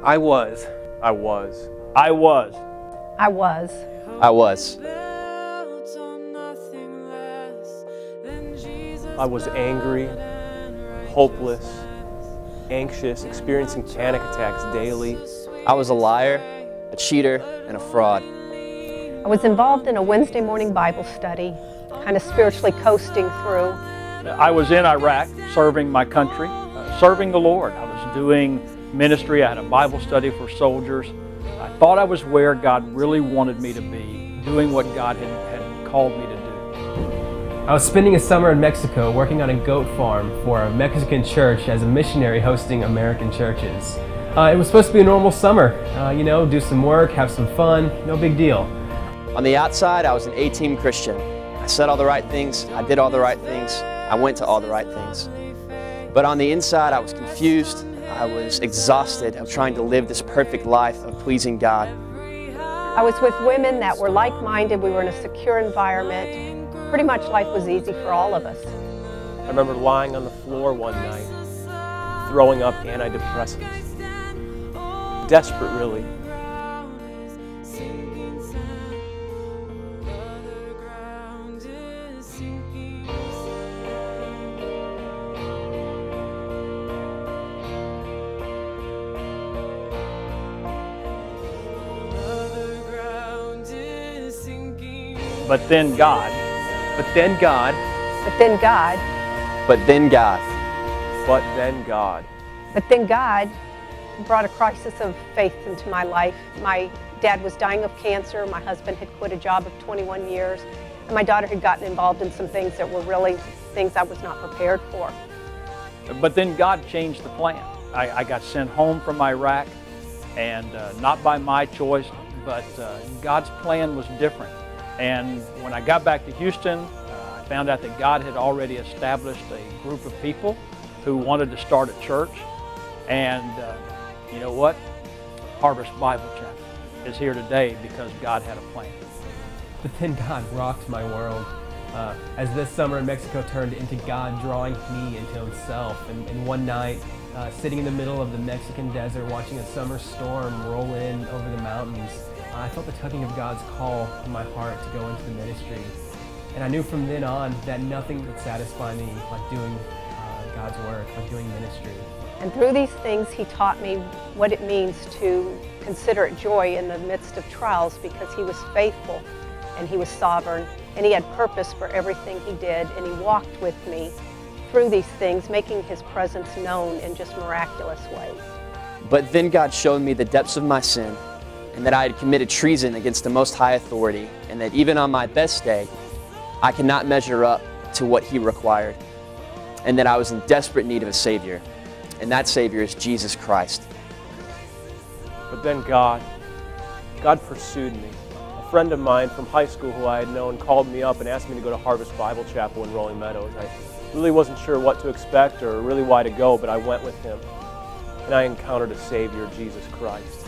I was. I was. I was. I was. I was. I was angry, hopeless, anxious, experiencing panic attacks daily. I was a liar, a cheater, and a fraud. I was involved in a Wednesday morning Bible study, kind of spiritually coasting through. I was in Iraq serving my country, serving the Lord. I was doing ministry. I had a Bible study for soldiers. I thought I was where God really wanted me to be, doing what God had called me to do. I was spending a summer in Mexico working on a goat farm for a Mexican church as a missionary hosting American churches. It was supposed to be a normal summer, do some work, have some fun, no big deal. On the outside, I was an A-team Christian. I said all the right things, I did all the right things, I went to all the right things. But on the inside, I was confused, I was exhausted of trying to live this perfect life of pleasing God. I was with women that were like-minded. We were in a secure environment. Pretty much life was easy for all of us. I remember lying on the floor one night, throwing up antidepressants. Desperate, really. But then God. But then God. But then God. But then God. But then God. But then God brought a crisis of faith into my life. My dad was dying of cancer. My husband had quit a job of 21 years. And my daughter had gotten involved in some things that were really things I was not prepared for. But then God changed the plan. I got sent home from Iraq, and not by my choice, but God's plan was different. And when I got back to Houston, I found out that God had already established a group of people who wanted to start a church. And you know what? Harvest Bible Chapel is here today because God had a plan. But then God rocked my world. As this summer in Mexico turned into God drawing me into himself. And one night, sitting in the middle of the Mexican desert, watching a summer storm roll in over the mountains, I felt the tugging of God's call in my heart to go into the ministry. And I knew from then on that nothing would satisfy me like doing God's work, like doing ministry. And through these things, he taught me what it means to consider it joy in the midst of trials, because he was faithful and he was sovereign and he had purpose for everything he did, and he walked with me through these things, making his presence known in just miraculous ways. But then God showed me the depths of my sin, and that I had committed treason against the Most High Authority, and that even on my best day, I could not measure up to what he required, and that I was in desperate need of a Savior, and that Savior is Jesus Christ. But then God pursued me. A friend of mine from high school who I had known called me up and asked me to go to Harvest Bible Chapel in Rolling Meadows. I really wasn't sure what to expect or really why to go, but I went with him, and I encountered a Savior, Jesus Christ.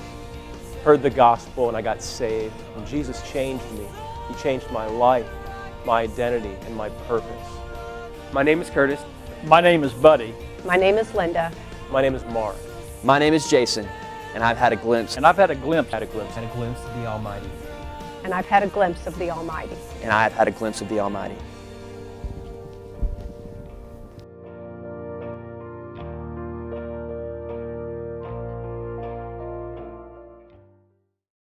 Heard the gospel, and I got saved, and Jesus changed me. He changed my life, my identity, and my purpose. My name is Curtis. My name is Buddy. My name is Linda. My name is Mark. My name is Jason, and I've had a glimpse. And I've had a glimpse. Had a glimpse of the Almighty. And I've had a glimpse of the Almighty. And I have had a glimpse of the Almighty.